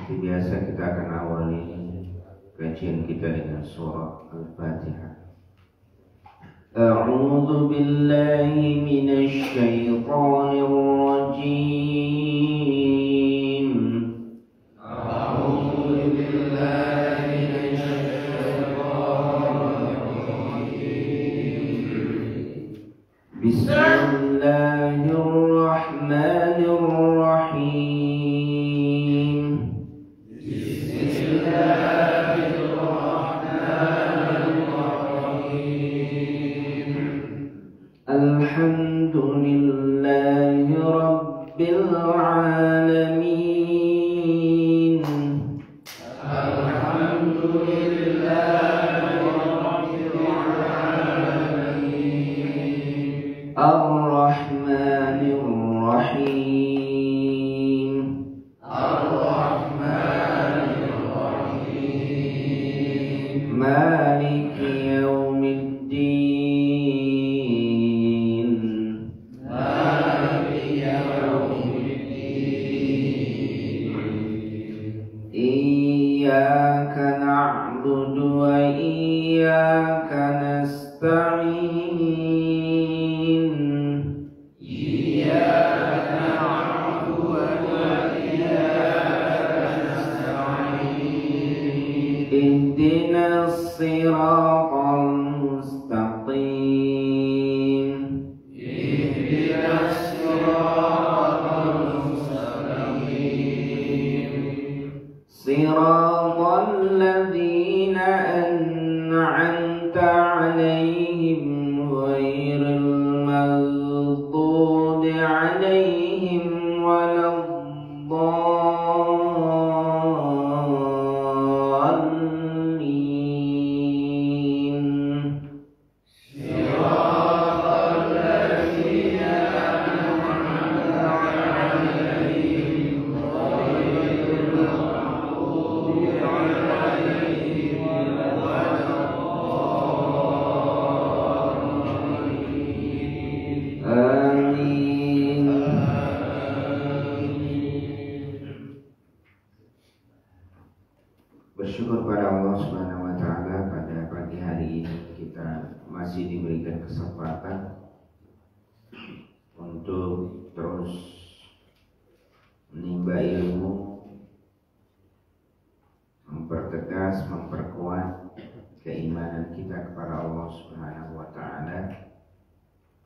Seperti biasa kita akan awali kajian kita dengan surah Al-Fatihah. A'udzu billahi minasy syaithanir rajim. A'udzu billahi minasy syaitanir rajim. Bismillahirrahmanirrahim. Alhamdulillahi Rabbil Alamin. Alhamdulillahi Rabbil Alamin. Ar-Rahmanir Rahim. Ar-Rahmanir Rahim. Maliki Yaumiddin. Iyyaka na'budu wa iyyaka nasta'in. Iyyaka na'budu wa iyyaka nasta'in. Ihdinas siratal mustaqim. Ihdinas siratal mustaqim. Siratal ladzina an'amta 'alaihim ghairil maghdubi 'alaihim waladdallin. Siratal ladzina an'amta 'alaihim ghairil maghdubi 'alaihim waladdallin. Amin. Bersyukur pada Allah Subhanahu wa taala, pada pagi hari ini kita masih diberikan kesempatan untuk terus menimba ilmu, mempertegas, memperkuat keimanan kita kepada Allah Subhanahu wa taala.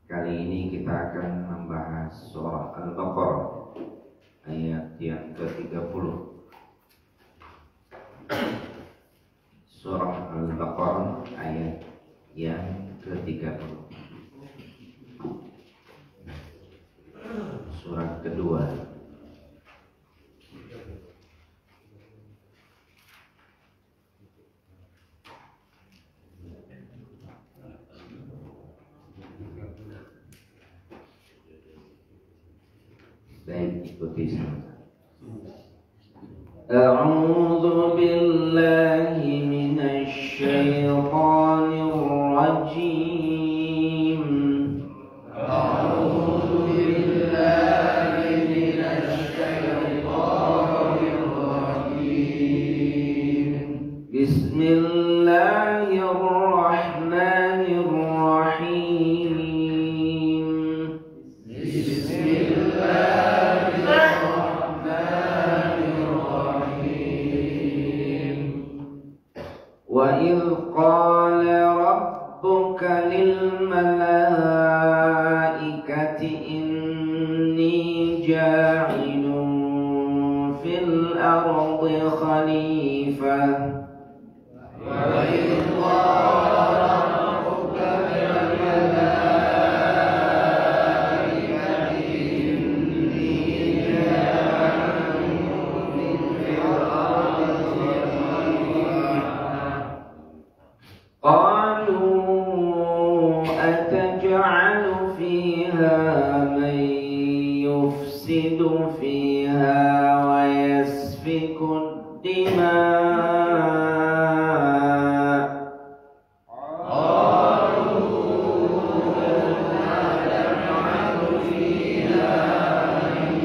Kali ini kita akan membahas surah Al-Baqarah ayat yang ke-30. Surah Al-Baqarah ayat yang ke-30. Surat kedua. Baik, ikuti sama. A'udzu billahi minasy syaithanir rajim. A'udzu billahi minasy syaithanir rajim. Bismillahirrahmanirrahim. Wa idh qala rabbuka lil malaikati inni ja'ilun fil ardi khalifah. Wa idh qala rabbuka lil malaikati inni ja'ilun fil ardi قالوا أتجعل فيها من يفسد فيها ويسفك الدماء. أتجعل فيها من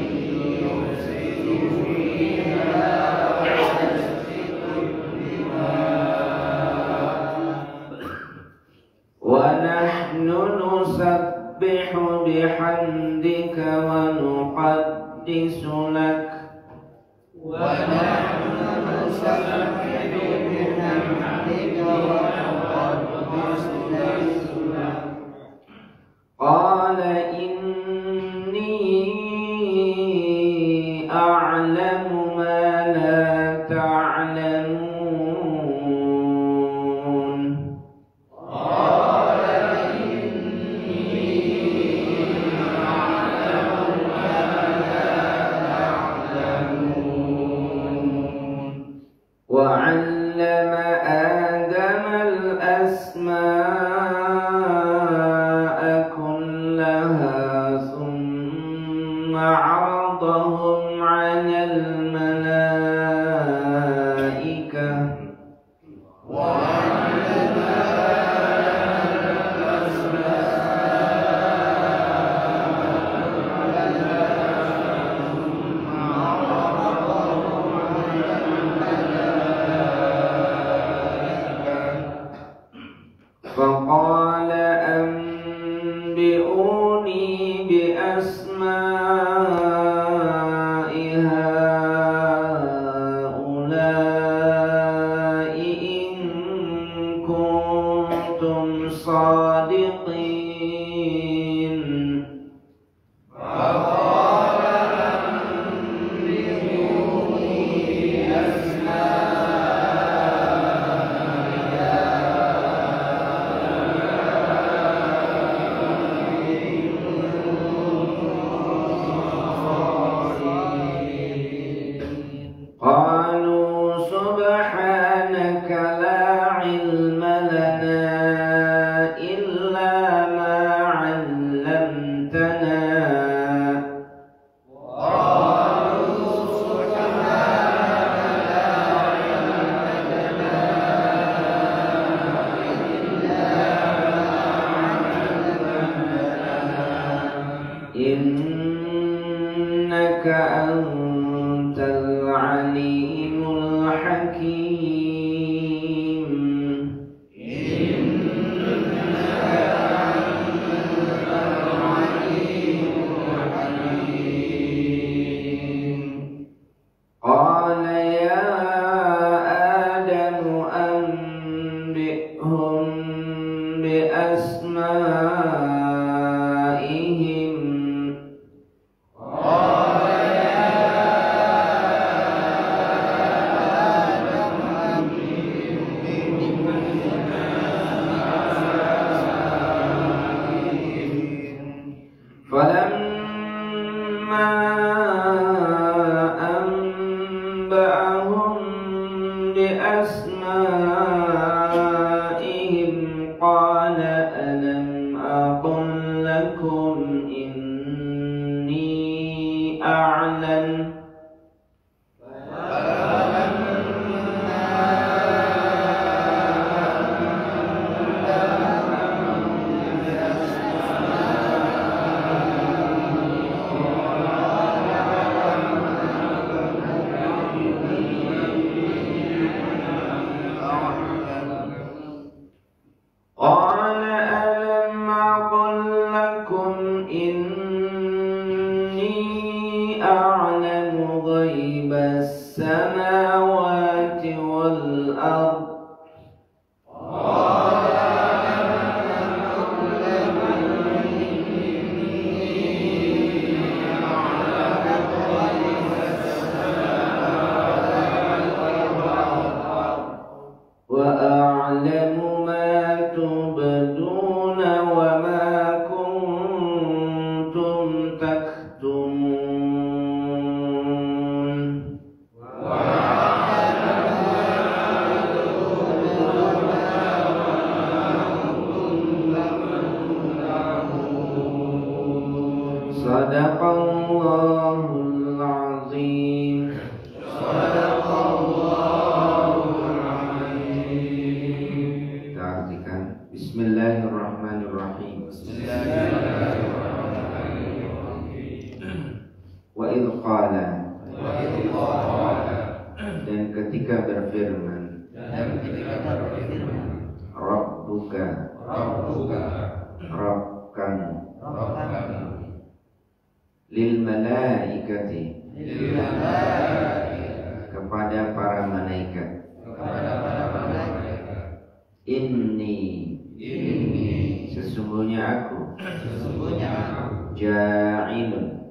يفسد فيها نسبح لك ونحن نسبح بحمدك ونقدس لك. قال إني أعلم ما لا تعلمون. قال إني أعلم ما لا تعلمون. وعلم آدم الأسماء كلها ثم عرضهم على الملائكة وعلم آدم فقال أنبئوني بأسماء هؤلاء إن كنتم صادقين. فقال أنبئوني قالوا سبحانك لا علم لنا إلا ما علمتنا. إنك أنت العليم الحكيم. قال يا آدم أنبئهم بأسمائهم. فلما أنبأهم بأسمائهم قال ألم أقل لكم إني أعلم. قال ألم أقل لكم إني أعلم غيب السماوات والأرض. وأعلم ما تبدون وما كنتم تكتمون. صدق الله العظيم. Bismillahirrahmanirrahim. Wa idh qala, dan ketika berfirman, Rabbuka, Rabb kamu, lil malaikati lil malaikati kepada para malaikat kepada para malaikat inni sesungguhnya aku ja'ilun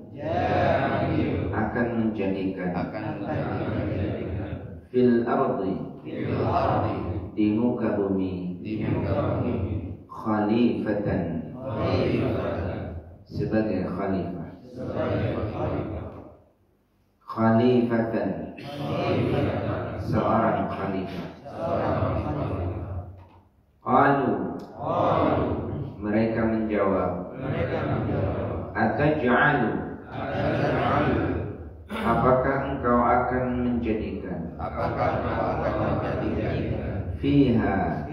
akan menjadikan fil ardi di muka bumi khalifatan sebagai khalifah khalifatan seorang khalifah. Qalu mereka menjawab ataj'alu apakah engkau akan menjadikan fiha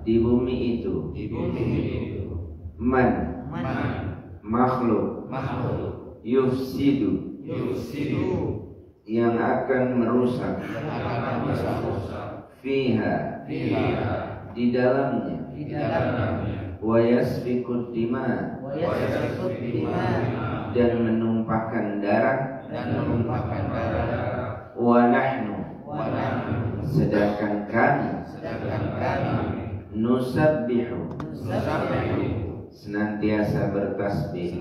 di bumi itu man makhluk yufsidu yang akan merusak fiha di dalamnya wa yasfikud dima dan menumpahkan darah wa nahnu sedangkan kami nusabbihu senantiasa bertasbih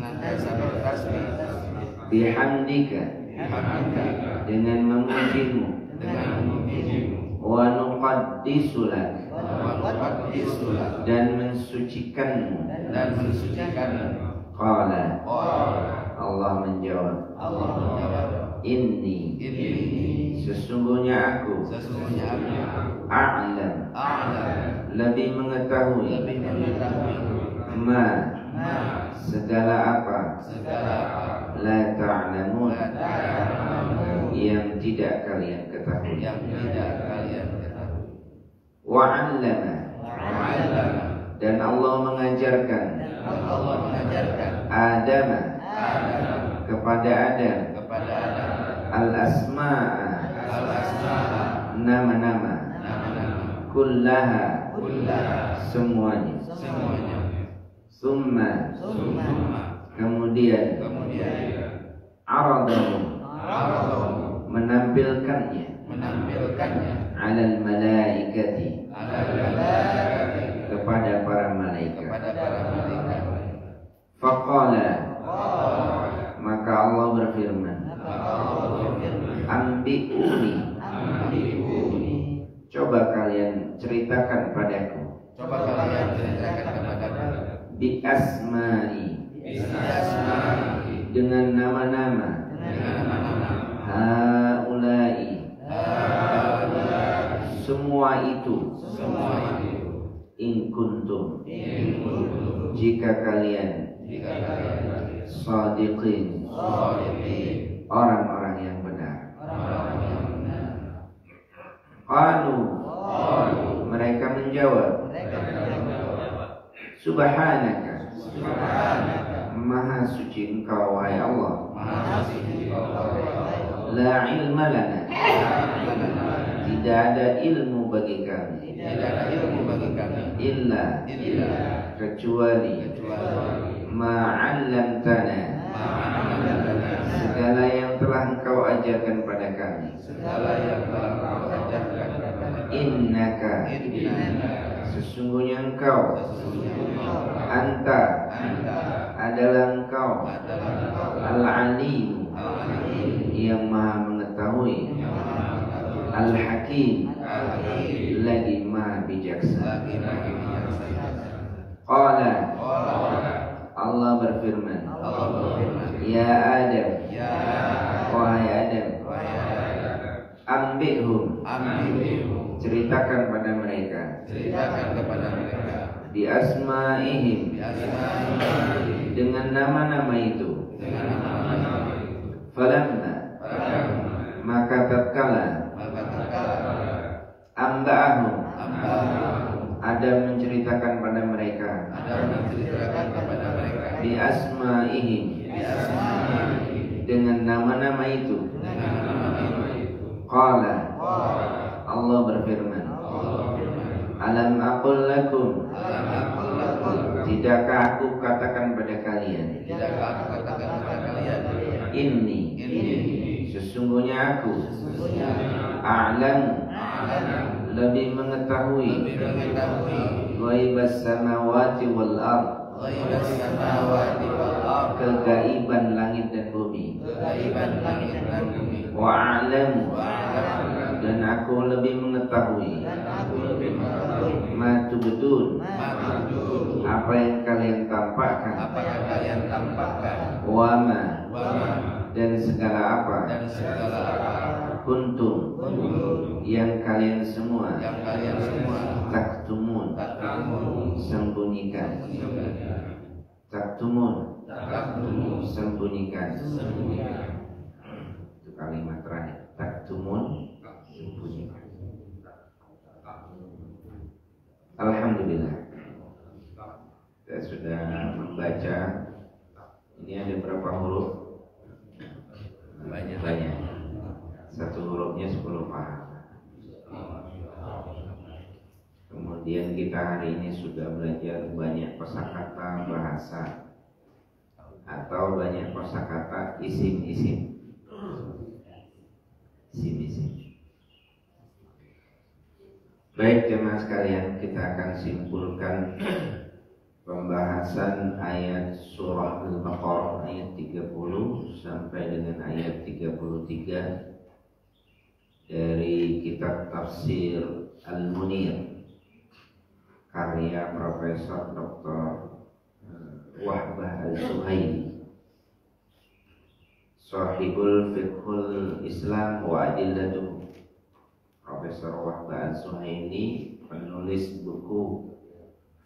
bihamdika dengan memujimu wa nuqaddisu lak dan mensucikanmu. Qala Allah menjawab inni sesungguhnya aku a'lam lebih mengetahui ma segala apa la ta'lamun yang tidak kalian ketahui. Wa'allama dan Allah mengajarkan Adam kepada Adam al-asma'a nama-nama kullaha semuanya summa kemudian aradahu menampilkannya alal malaikati kepada para malaikat. Faqala maka Allah berfirman ambi'uni coba kalian ceritakan padaku bi asma'i dengan nama-nama haula'i semua itu in kuntum jika kalian shadiqin orang-orang yang benar. Qalu mereka menjawab subhanaka maha suci engkau wahai Allah la ilma lana tidak ada ilmu bagi kami illa kecuali ma'allamtana segala yang telah engkau ajarkan pada kami innaka sesungguhnya engkau anta adalah engkau al-alim yang maha mengetahui al-hakim lagi maha bijaksana. Qala Allah berfirman ya Adam wahai Adam ambihum ceritakan pada mereka bi asma'ihim dengan nama-nama itu falamma maka tatkala amba'ahum Adam menceritakan pada mereka bi asma'ihim dengan nama-nama itu qala Allah berfirman alam aqul lakum tidakkah aku katakan pada kalian Inni sesungguhnya aku a'lamu lebih mengetahui ghaibas samawati wal ardh kegaiban langit dan bumi. Wa a'lamu dan aku lebih mengetahui ma tubdun apa yang kalian tampakkan. Wa ma dan segala apa kuntum yang kalian semua taktumun sembunyikan. Taktumun sembunyikan. Itu kalimat terakhir. Taktumun sembunyikan. Alhamdulillah, kita sudah membaca. Ini ada berapa huruf? Banyak. Satu hurufnya 10 paham. Kemudian kita hari ini sudah belajar banyak kosakata bahasa atau banyak kosakata isim-isim. Baik jemaah sekalian, kita akan simpulkan pembahasan ayat surah Al-Baqarah ayat 30 sampai dengan ayat 33 dari kitab tafsir Al-Munir karya Profesor Dr. Wahbah Al-Suhaili, Sahibul Fiqhul Islam wa Adillatuh. Profesor Wahbah Al-Suhaili penulis buku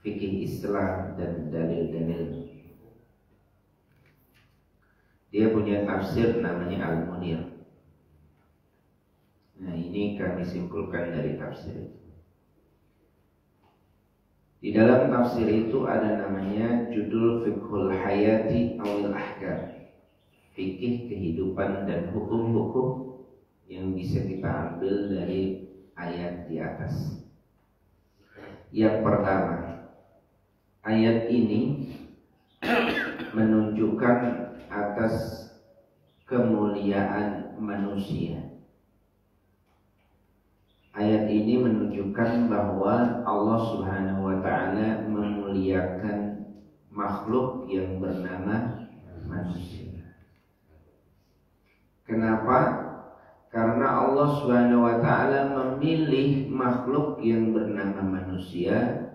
Fikih Islam dan dalil-dalil. Dia punya tafsir namanya Al-Munir. Nah, ini kami simpulkan dari tafsir itu. Di dalam tafsir itu ada namanya judul Fiqhul Hayati Awil Ahkam, fikih kehidupan dan hukum-hukum yang bisa kita ambil dari ayat di atas. Yang pertama, ayat ini menunjukkan atas kemuliaan manusia. Ayat ini menunjukkan bahwa Allah Subhanahu wa ta'ala memuliakan makhluk yang bernama manusia. Kenapa? Karena Allah Subhanahu wa ta'ala memilih makhluk yang bernama manusia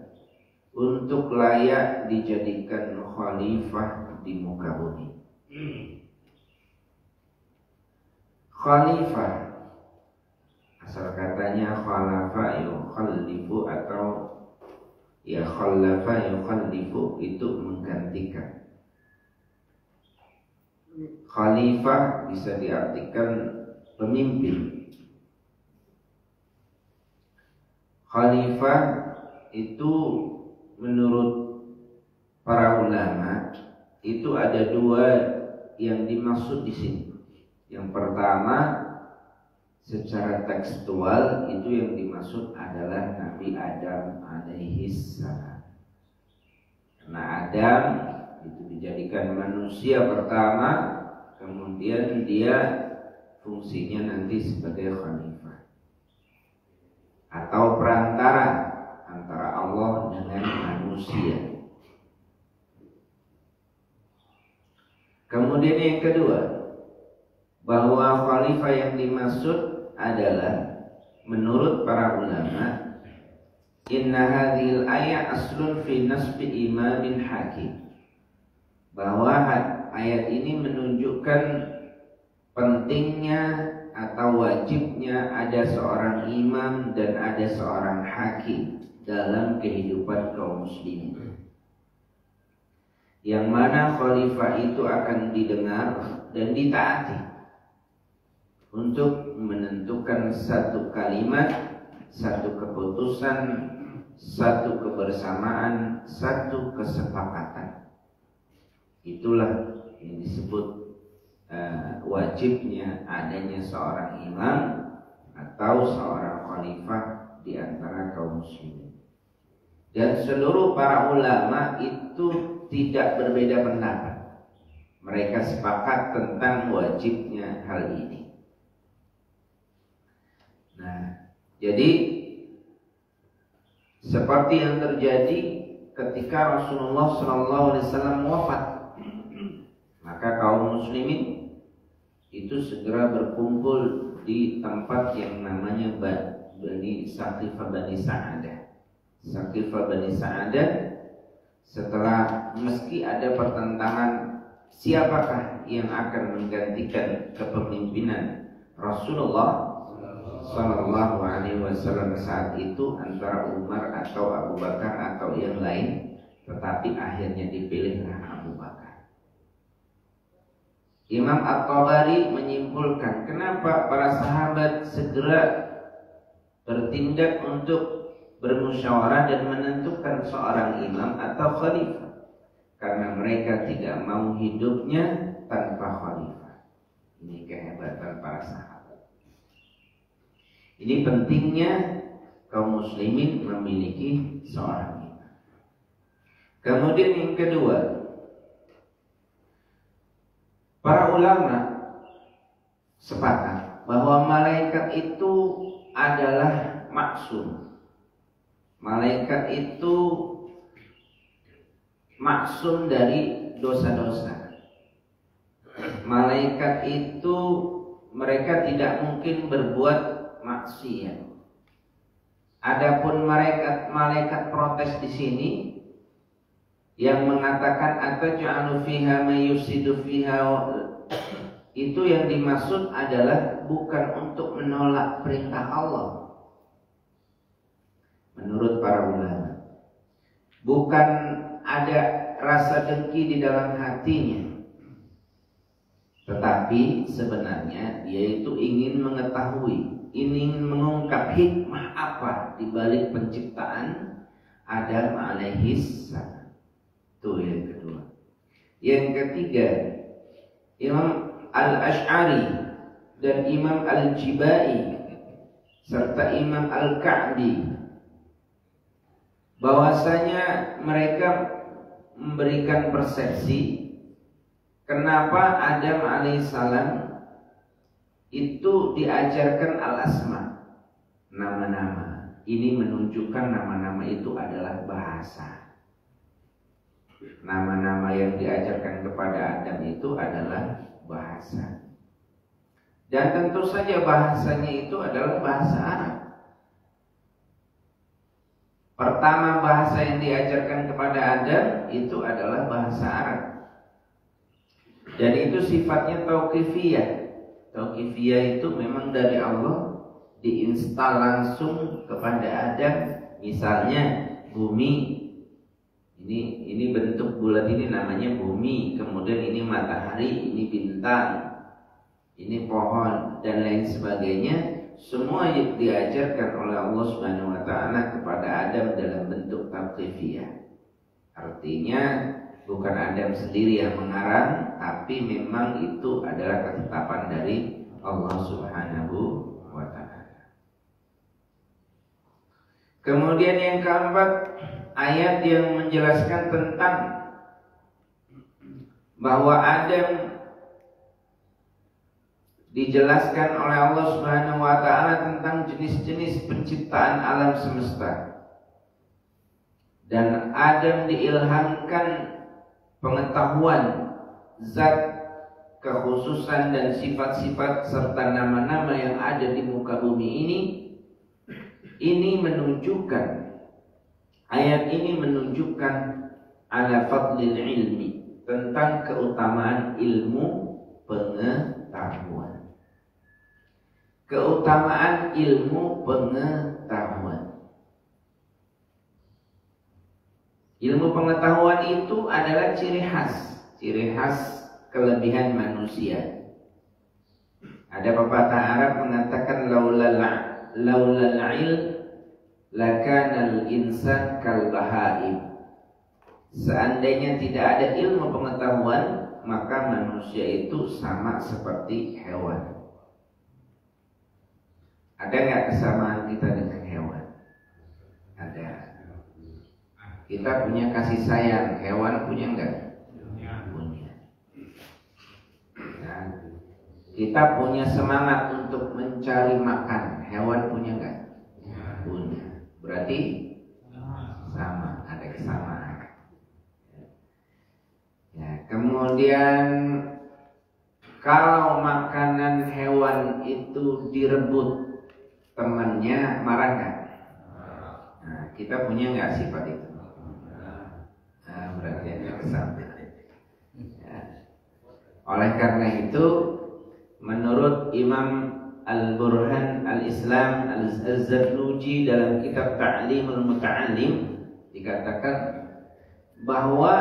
untuk layak dijadikan khalifah di muka bumi. Khalifah, asal katanya khalafa yukhallifu atau ya khalafa yukhallifu, itu menggantikan. Khalifah bisa diartikan pemimpin. Khalifah itu menurut para ulama itu ada dua yang dimaksud di sini. Yang pertama, secara tekstual itu yang dimaksud adalah Nabi Adam alaihi salam. Karena Adam itu dijadikan manusia pertama, kemudian dia fungsinya nanti sebagai khalifah atau perantara antara Allah dengan manusia. Kemudian yang kedua, bahwa khalifah yang dimaksud adalah menurut para ulama, inna hadhil ayat aslun fi nasbi imamin hakim, bahwa ayat ini menunjukkan pentingnya atau wajibnya ada seorang imam dan ada seorang hakim dalam kehidupan kaum muslimin, yang mana khalifah itu akan didengar dan ditaati untuk menentukan satu kalimat, satu keputusan, satu kebersamaan, satu kesepakatan. Itulah yang disebut wajibnya adanya seorang imam atau seorang khalifah di antara kaum muslimin. Dan seluruh para ulama itu tidak berbeda pendapat mereka sepakat tentang wajibnya hal ini. Nah, jadi seperti yang terjadi ketika Rasulullah SAW wafat, maka kaum muslimin itu segera berkumpul di tempat yang namanya Saqifah Bani Sa'adah. Saqifah Bani Sa'adah, setelah meski ada pertentangan siapakah yang akan menggantikan kepemimpinan Rasulullah Sallallahu Alaihi Wasallam saat itu, antara Umar atau Abu Bakar atau yang lain, tetapi akhirnya dipilihlah Abu Bakar. Imam At-Tabari menyimpulkan kenapa para sahabat segera bertindak untuk bermusyawarah dan menentukan seorang imam atau khalifah, karena mereka tidak mau hidupnya tanpa khalifah. Ini kehebatan para sahabat. Ini pentingnya kaum muslimin memiliki seorang imam. Kemudian yang kedua, para ulama sepakat bahwa malaikat itu adalah maksum. Malaikat itu maksum dari dosa-dosa. Malaikat itu mereka tidak mungkin berbuat maksiat. Adapun malaikat protes di sini yang mengatakan ataj'alu fiha may yufsidu fiha, itu yang dimaksud adalah bukan untuk menolak perintah Allah. Menurut para ulama, bukan ada rasa dengki di dalam hatinya, tetapi sebenarnya dia itu ingin mengetahui, ingin mengungkap hikmah apa di balik penciptaan Adam alaihis salam. Itu yang kedua. Yang ketiga, Imam Al-Ash'ari dan Imam Al-Jibai serta Imam Al-Ka'bi, bahwasanya mereka memberikan persepsi kenapa Adam alaihissalam itu diajarkan al-asma, nama-nama. Ini menunjukkan nama-nama itu adalah bahasa. Nama-nama yang diajarkan kepada Adam itu adalah bahasa. Dan tentu saja bahasanya itu adalah bahasa Arab. Pertama bahasa yang diajarkan kepada Adam itu adalah bahasa Arab. Dan itu sifatnya tauqifiyah. Tauqifiyah itu memang dari Allah diinstal langsung kepada Adam. Misalnya bumi, ini bentuk bulat, ini namanya bumi. Kemudian ini matahari, ini bintang, ini pohon dan lain sebagainya. Semua yang diajarkan oleh Allah Subhanahu Wa Taala kepada Adam dalam bentuk tauqifiyah. Artinya bukan Adam sendiri yang mengarang, tapi memang itu adalah ketetapan dari Allah Subhanahu wa Ta'ala. Kemudian yang keempat, ayat yang menjelaskan tentang bahwa Adam dijelaskan oleh Allah Subhanahu wa Ta'ala tentang jenis-jenis penciptaan alam semesta. Dan Adam diilhamkan pengetahuan zat, kekhususan dan sifat-sifat serta nama-nama yang ada di muka bumi ini menunjukkan, ayat ini menunjukkan ala fadlil ilmi, tentang keutamaan ilmu pengetahuan. Keutamaan ilmu pengetahuan. Ilmu pengetahuan itu adalah ciri khas kelebihan manusia. Ada pepatah Arab mengatakan laulal ilm lakanal insan kal bahaim. Seandainya tidak ada ilmu pengetahuan, maka manusia itu sama seperti hewan. Ada nggak kesamaan kita dengan hewan? Ada. Kita punya kasih sayang, hewan punya enggak? Punya. Kita punya semangat untuk mencari makan. Hewan punya nggak? Punya. Berarti sama, ada kesamaan. Ya, kemudian kalau makanan hewan itu direbut temannya, marah nggak? Nah, kita punya nggak sifat itu? Nah, berarti ada kesamaan. Ya. Oleh karena itu, menurut Imam Al-Burhan Al-Islam Al-Zarnuji dalam kitab Ta'limul Muta'allim dikatakan bahwa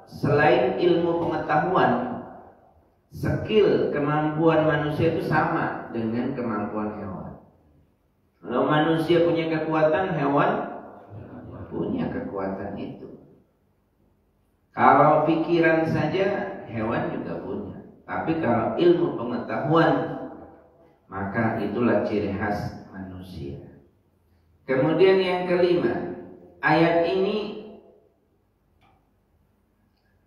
selain ilmu pengetahuan, skill kemampuan manusia itu sama dengan kemampuan hewan. Kalau manusia punya kekuatan, hewan punya kekuatan itu. Kalau pikiran saja, hewan juga punya. Tapi kalau ilmu pengetahuan, maka itulah ciri khas manusia. Kemudian yang kelima, ayat ini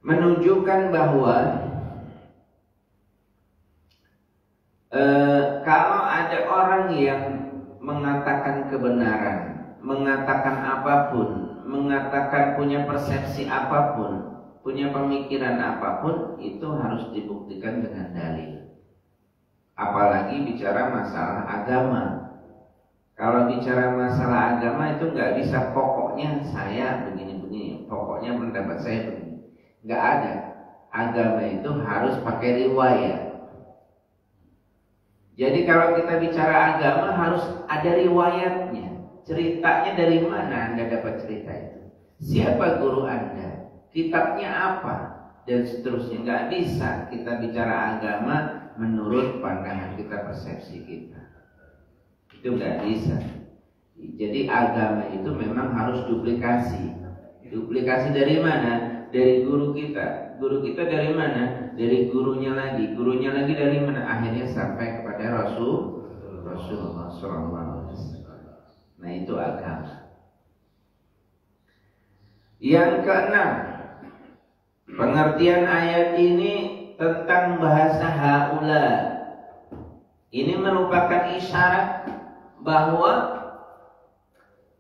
menunjukkan bahwa kalau ada orang yang mengatakan kebenaran, mengatakan apapun, mengatakan punya persepsi apapun, punya pemikiran apapun, itu harus dibuktikan dengan dalil. Apalagi bicara masalah agama. Kalau bicara masalah agama itu nggak bisa pokoknya saya begini-begini, pokoknya pendapat saya begini. Nggak ada. Agama itu harus pakai riwayat. Jadi kalau kita bicara agama harus ada riwayatnya. Ceritanya dari mana Anda dapat cerita itu? Siapa guru Anda? Kitabnya apa? Dan seterusnya. Nggak bisa kita bicara agama menurut pandangan kita, persepsi kita. Itu nggak bisa. Jadi agama itu memang harus duplikasi. Duplikasi dari mana? Dari guru kita. Guru kita dari mana? Dari gurunya lagi. Gurunya lagi dari mana? Akhirnya sampai kepada Rasulullah SAW. Nah, itu agama. Yang keenam, pengertian ayat ini tentang bahasa haula. Ini merupakan isyarat bahwa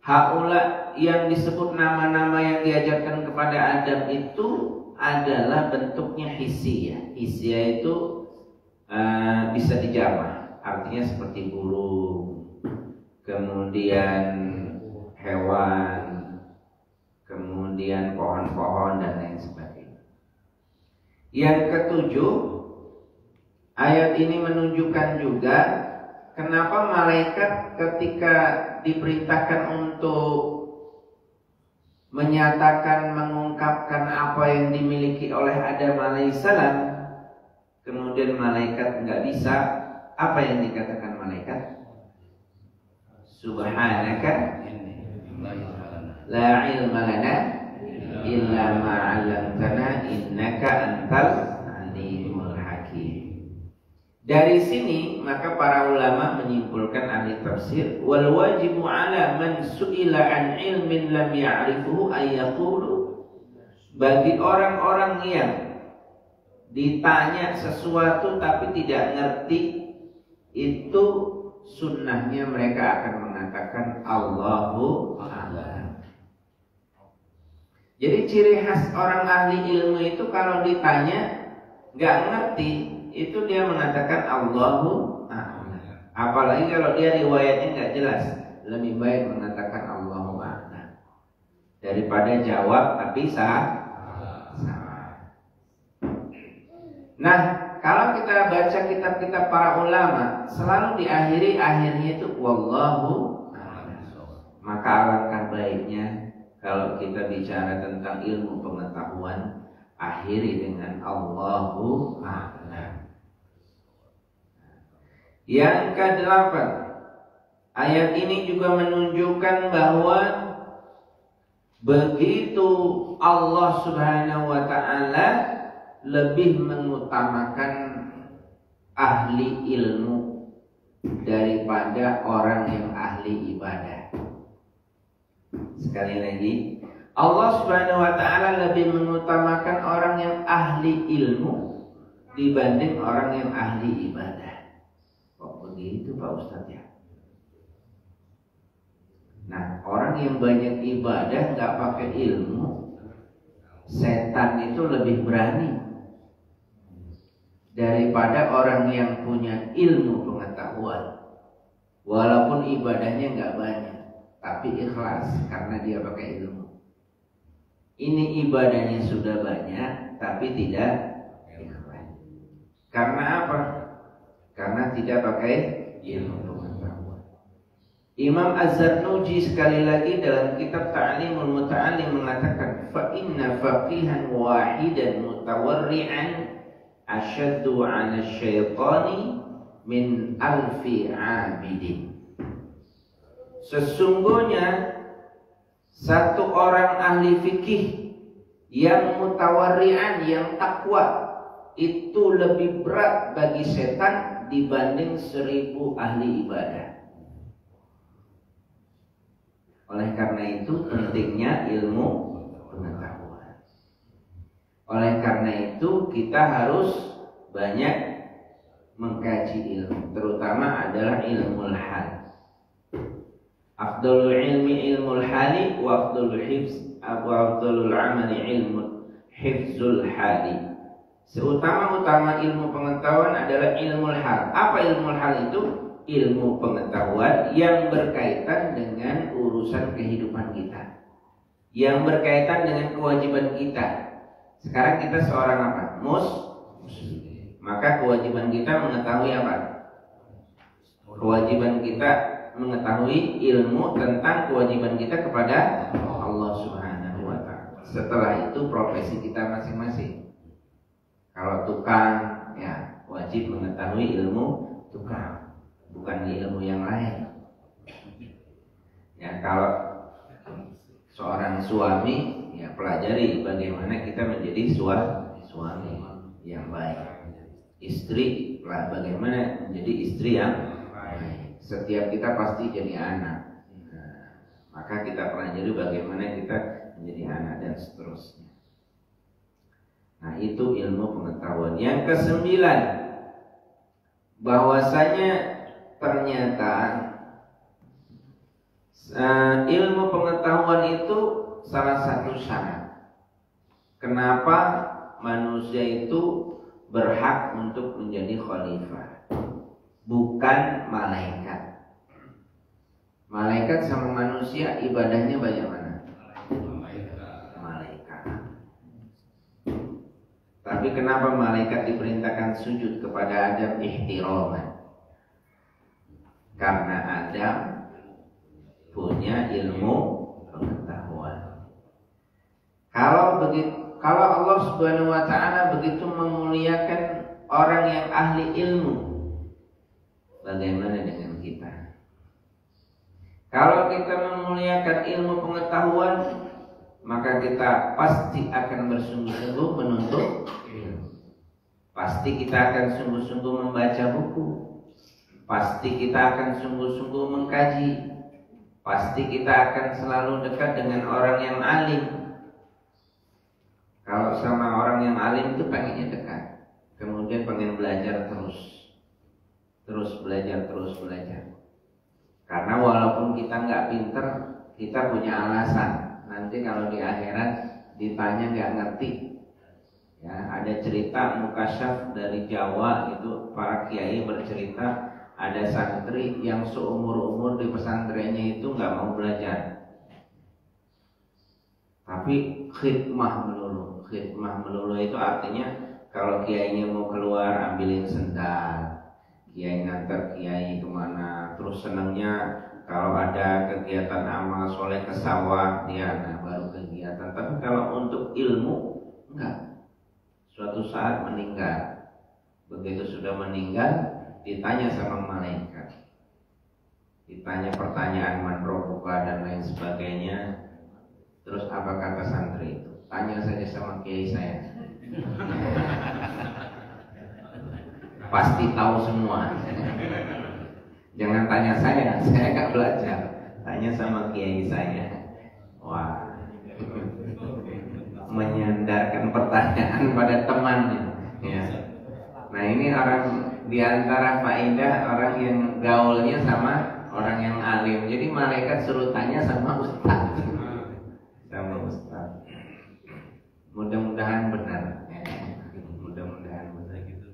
haula yang disebut nama-nama yang diajarkan kepada Adam itu adalah bentuknya hissiyah. Hissiyah itu bisa dijamak, artinya seperti burung, kemudian hewan, kemudian pohon-pohon dan lain sebagainya. Yang ketujuh, ayat ini menunjukkan juga kenapa malaikat ketika diperintahkan untuk menyatakan, mengungkapkan apa yang dimiliki oleh Adam alaihissalam, kemudian malaikat nggak bisa. Apa yang dikatakan malaikat? Subhanaka la ilma lana illa ma 'allamtana innaka antal alimul hakim. Dari sini maka para ulama menyimpulkan, ahli tafsir, wal wajibu ala man su'ila an ilmin lam ya'rifuhu ay yaqulu, bagi orang-orang yang ditanya sesuatu tapi tidak ngerti, itu sunnahnya mereka akan mengatakan Allahu a'lam. Jadi ciri khas orang ahli ilmu itu kalau ditanya nggak ngerti, itu dia mengatakan Allahu a'lam. Apalagi kalau dia riwayatnya nggak jelas, lebih baik mengatakan Allahu a'lam daripada jawab tapi salah. Nah, kalau kita baca kitab-kitab para ulama, selalu diakhiri akhirnya itu wallahu a'lam. Maka alangkah baiknya kalau kita bicara tentang ilmu pengetahuan, akhiri dengan Allahu a'lam. Yang ke-8, ayat ini juga menunjukkan bahwa begitu Allah Subhanahu wa ta'ala lebih mengutamakan ahli ilmu daripada orang yang ahli ibadah. Sekali lagi, Allah Subhanahu wa ta'ala lebih mengutamakan orang yang ahli ilmu dibanding orang yang ahli ibadah. Kok begitu Pak Ustadz ya? Nah, orang yang banyak ibadah nggak pakai ilmu, setan itu lebih berani daripada orang yang punya ilmu pengetahuan. Walaupun ibadahnya nggak banyak, tapi ikhlas karena dia pakai ilmu. Ini ibadahnya sudah banyak, tapi tidak ikhlas. Karena apa? Karena tidak pakai ilmu pengetahuan. Imam Az-Zarnuji sekali lagi dalam kitab Ta'limul Muta'allim mengatakan, fa inna faqihan wahidan mutawarri'an asyaddu 'ala syaitani min alfi 'abidin. Sesungguhnya satu orang ahli fikih yang mutawarri'an, yang takwa, itu lebih berat bagi setan dibanding 1000 ahli ibadah. Oleh karena itu pentingnya ilmu pengetahuan. Oleh karena itu kita harus banyak mengkaji ilmu, terutama adalah ilmu hal. Afdalul ilmi ilmul hali wa afdalul hifz wa afdalul amali ilmu hifzul hali. Seutama-utama ilmu pengetahuan adalah ilmu hal. Apa ilmu hal itu? Ilmu pengetahuan yang berkaitan dengan urusan kehidupan kita, yang berkaitan dengan kewajiban kita. Sekarang kita seorang apa? Muslim. Maka kewajiban kita mengetahui apa? Kewajiban kita mengetahui ilmu tentang kewajiban kita kepada Allah Subhanahu wa ta'ala. Setelah itu profesi kita masing-masing. Kalau tukang, ya wajib mengetahui ilmu tukang, bukan ilmu yang lain. Ya, kalau seorang suami, ya pelajari bagaimana kita menjadi suami yang baik. Istri, bagaimana menjadi istri yang baik. Setiap kita pasti jadi anak. Nah, maka kita pelajari bagaimana kita menjadi anak dan seterusnya. Nah, itu ilmu pengetahuan. Yang ke-9, bahwasanya ternyata ilmu pengetahuan itu salah satu syarat kenapa manusia itu berhak untuk menjadi khalifah, bukan malaikat. Malaikat sama manusia ibadahnya bagaimana? Malaikat. Tapi kenapa malaikat diperintahkan sujud kepada Adam ihtiraman? Karena Adam punya ilmu pengetahuan. Kalau Allah Subhanahu wa ta'ala begitu memuliakan orang yang ahli ilmu, bagaimana dengan kita? Kalau kita memuliakan ilmu pengetahuan, maka kita pasti akan bersungguh-sungguh menuntut ilmu. Pasti kita akan sungguh-sungguh membaca buku. Pasti kita akan sungguh-sungguh mengkaji. Pasti kita akan selalu dekat dengan orang yang alim. Kalau sama orang yang alim itu pengennya dekat, kemudian pengen belajar terus belajar. Karena walaupun kita nggak pinter, kita punya alasan. Nanti kalau di akhirat ditanya nggak ngerti. Ya, ada cerita mukasyaf dari Jawa, itu para kiai bercerita ada santri yang seumur-umur di pesantrennya itu nggak mau belajar, tapi khidmah melulu. Khidmah melulu itu artinya kalau kiainya mau keluar ambilin sendal, kiai nganter kiai kemana, terus senangnya kalau ada kegiatan amal soleh ke sawah dia baru kegiatan. Tapi kalau untuk ilmu enggak. Suatu saat meninggal, begitu sudah meninggal ditanya sama malaikat, ditanya pertanyaan man rabbuka dan lain sebagainya. Terus apa kata santri itu? Tanya saja sama kiai saya. Pasti tahu semua. Jangan tanya saya nggak belajar. Tanya sama kiai saya. Wah, menyandarkan pertanyaan pada temannya. Ya. Nah ini orang di antara faedah orang yang gaulnya sama orang yang alim. Jadi malaikat suruh tanya sama ustaz. Sama ustaz. Mudah-mudahan benar. Mudah-mudahan benar gitu.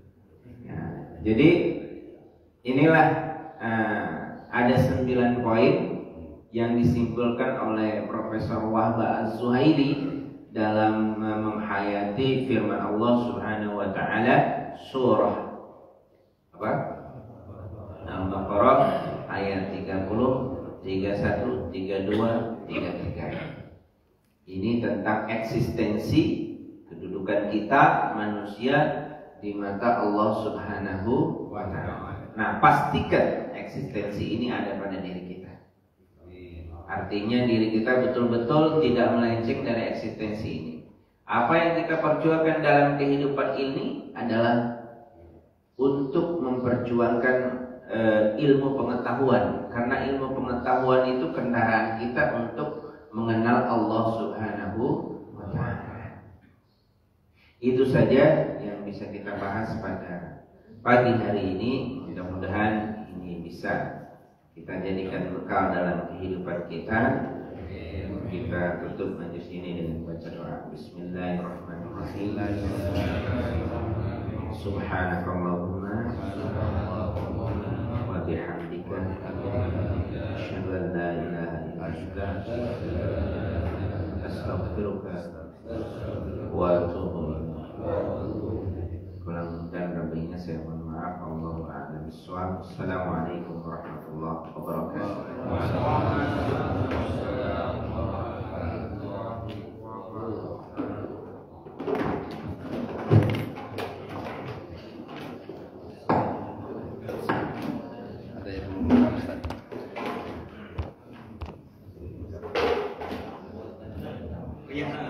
Ya, jadi inilah ada 9 poin yang disimpulkan oleh Profesor Wahba Az-Zuhaili dalam menghayati firman Allah Subhanahu wa taala surah apa? Al-Baqarah ayat 30, 31, 32, 33. Ini tentang eksistensi kedudukan kita manusia di mata Allah Subhanahu wa taala. Nah, pastikan eksistensi ini ada pada diri kita. Artinya diri kita betul-betul tidak melenceng dari eksistensi ini. Apa yang kita perjuangkan dalam kehidupan ini adalah untuk memperjuangkan ilmu pengetahuan. Karena ilmu pengetahuan itu kendaraan kita untuk mengenal Allah Subhanahu wa taala. Itu saja yang bisa kita bahas pada pagi hari ini. Mudah-mudahan ini bisa kita jadikan bekal dalam kehidupan kita. Kita tutup majlis ini dengan baca doa. Bismillahirrahmanirrahim. Subhanakallahumma wa bihamdika asyhadu an la ilaha illa anta astaghfiruka wa atubu ilaik. Kurang dan lebihnya saya mohon maaf. Allahu a'lam bishawab. Assalamualaikum warahmatullahi wabarakatuh. Iya.